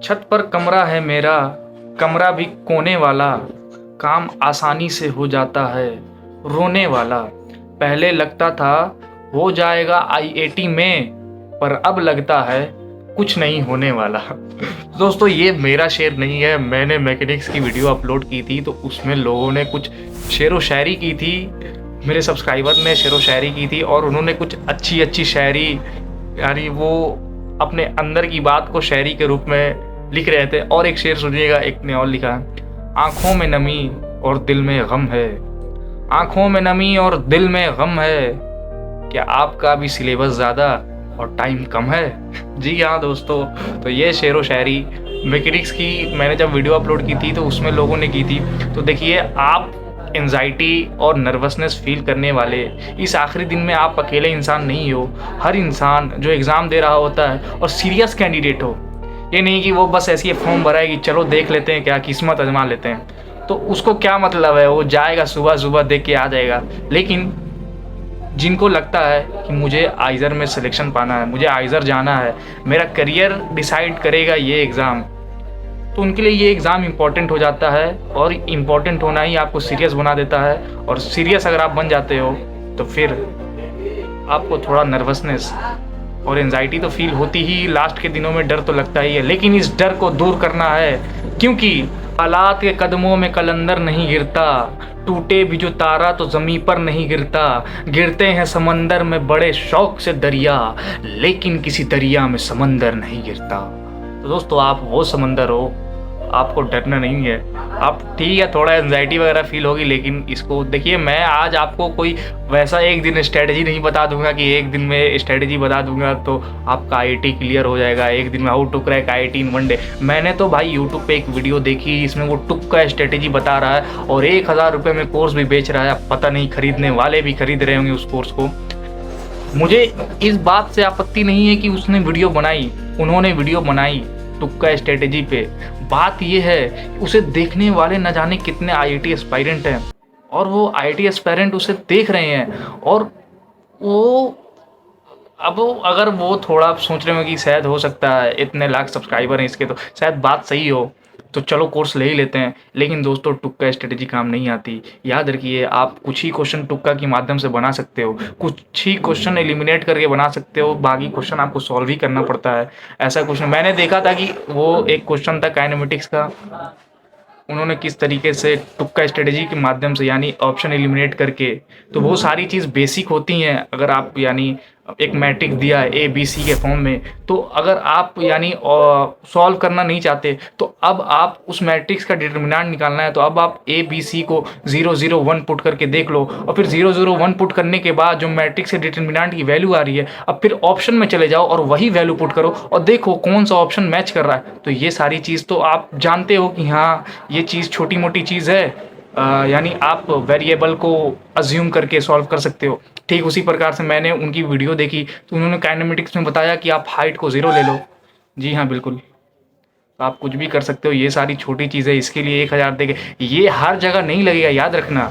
छत पर कमरा है मेरा, कमरा भी कोने वाला, काम आसानी से हो जाता है रोने वाला। पहले लगता था हो जाएगा आईआईटी में, पर अब लगता है कुछ नहीं होने वाला। दोस्तों ये मेरा शेर नहीं है, मैंने मैकेनिक्स की वीडियो अपलोड की थी तो उसमें लोगों ने कुछ शेरो शायरी की थी, मेरे सब्सक्राइबर ने शेरो शायरी की थी और उन्होंने कुछ अच्छी अच्छी शायरी, यानी वो अपने अंदर की बात को शायरी के रूप में लिख रहे थे। और एक शेर सुनिएगा, एक ने और लिखा, आंखों में नमी और दिल में गम है, आंखों में नमी और दिल में गम है, क्या आपका भी सिलेबस ज़्यादा और टाइम कम है। जी हाँ दोस्तों, तो ये शेर व शायरी मैकेनिक्स की मैंने जब वीडियो अपलोड की थी तो उसमें लोगों ने की थी। तो देखिए, आप एंजाइटी और नर्वसनेस फील करने वाले इस आखिरी दिन में आप अकेले इंसान नहीं हो। हर इंसान जो एग्ज़ाम दे रहा होता है और सीरियस कैंडिडेट हो, ये नहीं कि वो बस ऐसी फॉर्म भरा है कि चलो देख लेते हैं क्या किस्मत आजमा लेते हैं, तो उसको क्या मतलब है, वो जाएगा सुबह सुबह देख के आ जाएगा। लेकिन जिनको लगता है कि मुझे आइज़र में सिलेक्शन पाना है, मुझे आइज़र जाना है, मेरा करियर डिसाइड करेगा ये एग्ज़ाम, तो उनके लिए ये एग्ज़ाम इम्पॉर्टेंट हो जाता है। और इम्पॉर्टेंट होना ही आपको सीरियस बना देता है। और सीरियस अगर आप बन जाते हो तो फिर आपको थोड़ा नर्वसनेस और एंजाइटी तो फील होती ही, लास्ट के दिनों में डर तो लगता ही है। लेकिन इस डर को दूर करना है, क्योंकि हालात के कदमों में कलंदर नहीं गिरता, टूटे भी जो तारा तो ज़मीं पर नहीं गिरता, गिरते हैं समंदर में बड़े शौक से दरिया, लेकिन किसी दरिया में समंदर नहीं गिरता। तो दोस्तों आप वो समंदर हो, आपको डरना नहीं है। आप ठीक है, थोड़ा एंजाइटी वगैरह फील होगी, लेकिन इसको देखिए, मैं आज आपको कोई वैसा एक दिन स्ट्रेटजी नहीं बता दूंगा कि एक दिन में स्ट्रेटजी बता दूंगा तो आपका आईआईटी क्लियर हो जाएगा, एक दिन में how to crack IIT in one day. मैंने तो भाई यूट्यूब पे एक वीडियो देखी, इसमें वो टुक का स्ट्रेटजी बता रहा है और 1000 रुपये में कोर्स भी बेच रहा है। पता नहीं खरीदने वाले भी खरीद रहे होंगे उस कोर्स को। मुझे इस बात से आपत्ति नहीं है कि उसने वीडियो बनाई, उन्होंने वीडियो बनाई तुक्का स्ट्रेटेजी पे। बात ये है उसे देखने वाले न जाने कितने आईआईटी एस्पायरेंट हैं और वो आईआईटी एस्पायरेंट उसे देख रहे हैं। और वो अब अगर वो थोड़ा सोच रहे हो कि शायद हो सकता है इतने लाख सब्सक्राइबर हैं इसके, तो शायद बात सही हो, तो चलो कोर्स ले ही लेते हैं। लेकिन दोस्तों टुक्का स्ट्रेटेजी काम नहीं आती। याद रखिए, आप कुछ ही क्वेश्चन टुक्का के माध्यम से बना सकते हो, कुछ ही क्वेश्चन एलिमिनेट करके बना सकते हो, बाकी क्वेश्चन आपको सॉल्व ही करना पड़ता है। ऐसा क्वेश्चन मैंने देखा था कि वो एक क्वेश्चन था काइनेमेटिक्स का, उन्होंने किस तरीके से टुक्का स्ट्रेटेजी के माध्यम से यानी ऑप्शन एलिमिनेट करके, तो वो सारी चीज़ बेसिक होती हैं। अगर आप यानी एक मैट्रिक्स दिया है ए बी सी के फॉर्म में, तो अगर आप यानी सॉल्व करना नहीं चाहते तो अब आप उस मैट्रिक्स का डिटर्मिनेंट निकालना है, तो अब आप ए बी सी को 0 0 1 पुट करके देख लो और फिर 0 0 1 पुट करने के बाद जो मैट्रिक्स के डिटर्मिनेंट की वैल्यू आ रही है, अब फिर ऑप्शन में चले जाओ और वही वैल्यू पुट करो और देखो कौन सा ऑप्शन मैच कर रहा है। तो ये सारी चीज़ तो आप जानते हो कि हाँ ये चीज़ छोटी मोटी चीज़ है, यानी आप वेरिएबल को अज्यूम करके सॉल्व कर सकते हो। ठीक उसी प्रकार से मैंने उनकी वीडियो देखी तो उन्होंने काइनेमेटिक्स में बताया कि आप हाइट को 0 ले लो। जी हाँ बिल्कुल, आप कुछ भी कर सकते हो। ये सारी छोटी चीज़ें, इसके लिए 1000 देंगे, ये हर जगह नहीं लगेगा, याद रखना।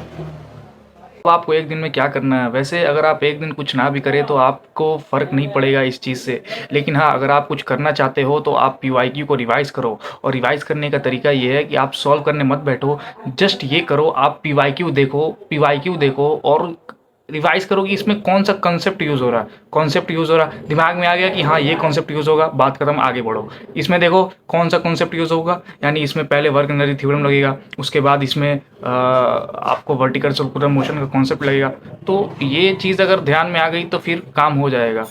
अब आपको एक दिन में क्या करना है, वैसे अगर आप एक दिन कुछ ना भी करें तो आपको फ़र्क नहीं पड़ेगा इस चीज़ से। लेकिन हाँ, अगर आप कुछ करना चाहते हो तो आप पीवाईक्यू को रिवाइज़ करो। और रिवाइज़ करने का तरीका ये है कि आप सॉल्व करने मत बैठो, जस्ट ये करो, आप पीवाईक्यू देखो और रिवाइज करो कि इसमें कौन सा कॉन्सेप्ट यूज़ हो रहा है। कॉन्सेप्ट यूज़ हो रहा है, दिमाग में आ गया कि हाँ ये कॉन्सेप्ट यूज़ होगा, बात खत्म, आगे बढ़ो। इसमें देखो कौन सा कॉन्सेप्ट यूज़ होगा, यानी इसमें पहले वर्क एनर्जी थ्योरम लगेगा, उसके बाद इसमें आपको वर्टिकल सर्कुलर मोशन का कॉन्सेप्ट लगेगा। तो ये चीज़ अगर ध्यान में आ गई तो फिर काम हो जाएगा।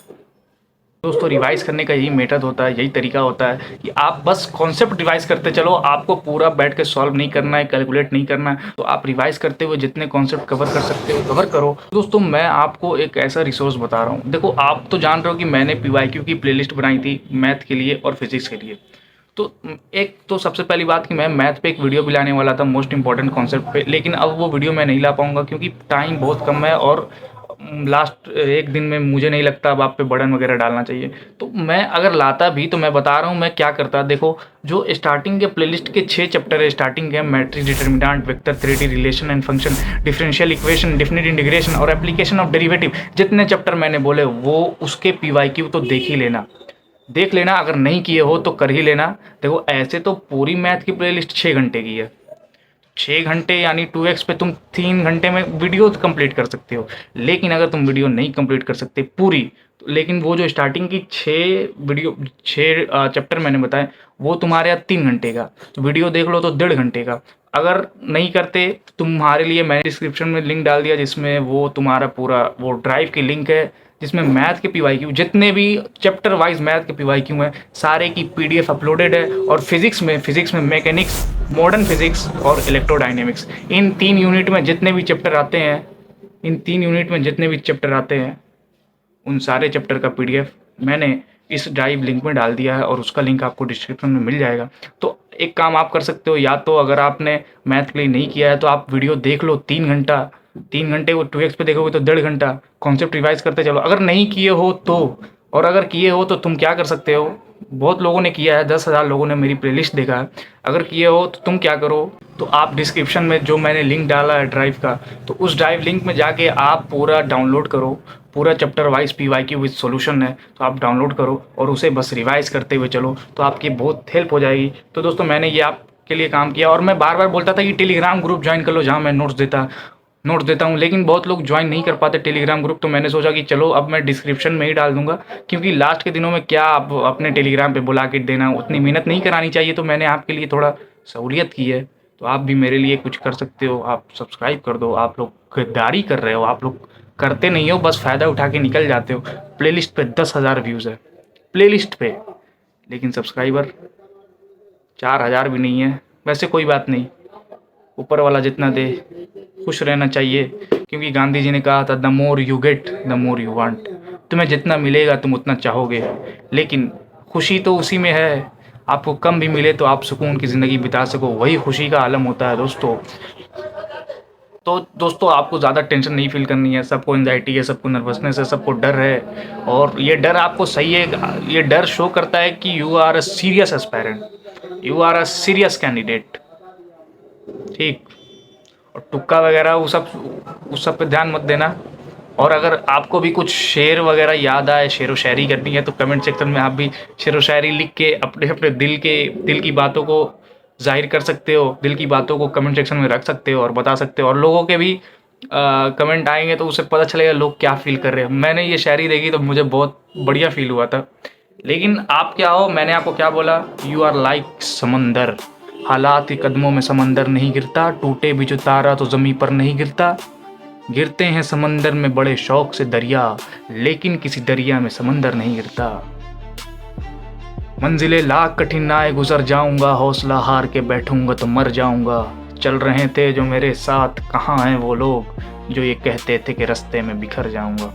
दोस्तों रिवाइज करने का यही मेथड होता है, यही तरीका होता है कि आप बस कॉन्सेप्ट रिवाइज करते चलो, आपको पूरा बैठ के सॉल्व नहीं करना है, कैलकुलेट नहीं करना है। तो आप रिवाइज करते हुए जितने कॉन्सेप्ट कवर कर सकते हो कवर करो। दोस्तों मैं आपको एक ऐसा रिसोर्स बता रहा हूँ, देखो आप तो जान रहे हो कि मैंने पीवाईक्यू की प्लेलिस्ट बनाई थी मैथ के लिए और फिजिक्स के लिए। तो एक तो सबसे पहली बात कि मैं मैथ पे एक वीडियो भी लाने वाला था मोस्ट इंपॉर्टेंट कॉन्सेप्ट पे, लेकिन अब वो वीडियो मैं नहीं ला पाऊँगा क्योंकि टाइम बहुत कम है और लास्ट एक दिन में मुझे नहीं लगता अब आप पे बर्डन वगैरह डालना चाहिए। तो मैं अगर लाता भी तो मैं बता रहा हूँ मैं क्या करता। देखो जो स्टार्टिंग के प्लेलिस्ट के 6 चैप्टर है, स्टार्टिंग के matrix, determinant, vector, 3D relation and function, differential equation, definite integration और एप्लीकेशन ऑफ डेरिवेटिव, जितने चैप्टर मैंने बोले वो उसके पीवाईक्यू तो देख ही लेना। देख लेना, अगर नहीं किए हो तो कर ही लेना। देखो ऐसे तो पूरी मैथ की प्लेलिस्ट 6 घंटे की है, 6 घंटे यानी 2x पे तुम 3 घंटे में वीडियो कंप्लीट कर सकते हो। लेकिन अगर तुम वीडियो नहीं कंप्लीट कर सकते पूरी, तो लेकिन वो जो स्टार्टिंग की 6 चैप्टर मैंने बताए वो तुम्हारे यहाँ 3 घंटे का, तो वीडियो देख लो तो 1.5 घंटे का। अगर नहीं करते तो तुम्हारे लिए मैंने डिस्क्रिप्शन में लिंक डाल दिया, जिसमें वो तुम्हारा पूरा वो ड्राइव की लिंक है, जिसमें मैथ के पीवाईक्यू जितने भी चैप्टर वाइज मैथ के पीवाईक्यू हैं सारे की पीडीएफ अपलोडेड है। और फिजिक्स में मैकेनिक्स, मॉडर्न फिजिक्स और इलेक्ट्रोडायनेमिक्स, इन 3 यूनिट में जितने भी चैप्टर आते हैं, उन सारे चैप्टर का पीडीएफ मैंने इस ड्राइव लिंक में डाल दिया है, और उसका लिंक आपको डिस्क्रिप्शन में मिल जाएगा। तो एक काम आप कर सकते हो, या तो अगर आपने मैथ के लिए नहीं किया है तो आप वीडियो देख लो 3 घंटे वो 2x पे देखोगे तो 1.5 घंटा कॉन्सेप्ट रिवाइज करते चलो। अगर नहीं किए हो तो, और अगर किए हो तो तुम क्या कर सकते हो, बहुत लोगों ने किया है, 10,000 लोगों ने मेरी प्लेलिस्ट देखा है। अगर किए हो तो तुम क्या करो, तो आप डिस्क्रिप्शन में जो मैंने लिंक डाला है ड्राइव का, तो उस ड्राइव लिंक में जाके आप पूरा डाउनलोड करो, पूरा chapter wise PYQ with solution है, तो आप डाउनलोड करो और उसे बस रिवाइज करते हुए चलो, तो आपकी बहुत हेल्प हो जाएगी। तो दोस्तों मैंने ये आपके लिए काम किया, और मैं बार बार बोलता था कि टेलीग्राम ग्रुप ज्वाइन कर लो जहाँ मैं नोट्स देता हूँ, लेकिन बहुत लोग ज्वाइन नहीं कर पाते टेलीग्राम ग्रुप। तो मैंने सोचा कि चलो अब मैं डिस्क्रिप्शन में ही डाल दूंगा, क्योंकि लास्ट के दिनों में क्या आप अपने टेलीग्राम पे बुला के देना, उतनी मेहनत नहीं करानी चाहिए। तो मैंने आपके लिए थोड़ा सहूलियत की है, तो आप भी मेरे लिए कुछ कर सकते हो, आप सब्सक्राइब कर दो। आप लोग गद्दारी कर रहे हो, आप लोग करते नहीं हो, बस फ़ायदा उठा के निकल जाते हो। प्लेलिस्ट पे 10,000 व्यूज़ है प्लेलिस्ट पे, लेकिन सब्सक्राइबर 4,000 भी नहीं है। वैसे कोई बात नहीं, ऊपर वाला जितना दे, खुश रहना चाहिए, क्योंकि गांधी जी ने कहा था the more you get the more you want. तुम्हें जितना मिलेगा तुम उतना चाहोगे, लेकिन खुशी तो उसी में है। आपको कम भी मिले तो आप सुकून की ज़िंदगी बिता सको, वही खुशी का आलम होता है दोस्तों। तो दोस्तों आपको ज़्यादा टेंशन नहीं फील करनी है, सबको एंजाइटी है, सबको नर्वसनेस है, सबको डर है, और ये डर आपको सही है। ये डर शो करता है कि you are a serious aspirant, you are a serious candidate, ठीक। और तुक्का वगैरह उस सब पे ध्यान मत देना। और अगर आपको भी कुछ शेर वगैरह याद आए, शेर व शायरी करनी है, तो कमेंट सेक्शन में आप भी शेर व शायरी लिख के अपने अपने दिल की बातों को जाहिर कर सकते हो, दिल की बातों को कमेंट सेक्शन में रख सकते हो और बता सकते हो। और लोगों के भी कमेंट आएंगे तो उससे पता चलेगा लोग क्या फील कर रहे हैं। मैंने ये शायरी देखी तो मुझे बहुत बढ़िया फील हुआ था। लेकिन आप क्या हो, मैंने आपको क्या बोला, यू आर लाइक समंदर, हालात के कदमों में समंदर नहीं गिरता, टूटे भी जो तारा तो ज़मीं पर नहीं गिरता। गिरते हैं समंदर में बड़े शौक से दरिया, लेकिन किसी दरिया में समंदर नहीं गिरता। मंजिलें लाख कठिनाई गुजर जाऊंगा, हौसला हार के बैठूंगा तो मर जाऊंगा। चल रहे थे जो मेरे साथ, कहाँ हैं वो लोग जो ये कहते थे कि रास्ते में बिखर जाऊंगा।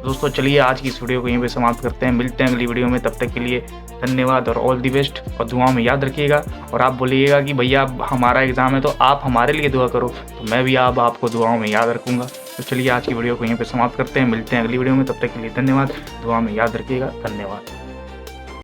दोस्तों चलिए आज की इस वीडियो को यहीं पे समाप्त करते हैं, मिलते हैं अगली वीडियो में। तब तक के लिए धन्यवाद और ऑल दी बेस्ट, और दुआ में याद रखिएगा। और आप बोलिएगा कि भैया हमारा एग्ज़ाम है तो आप हमारे लिए दुआ करो, तो मैं भी आपको दुआओं में याद रखूँगा। तो चलिए आज की वीडियो को यहीं पे समाप्त करते हैं, मिलते हैं अगली वीडियो में। तब तक के लिए धन्यवाद, दुआ में याद रखिएगा, धन्यवाद।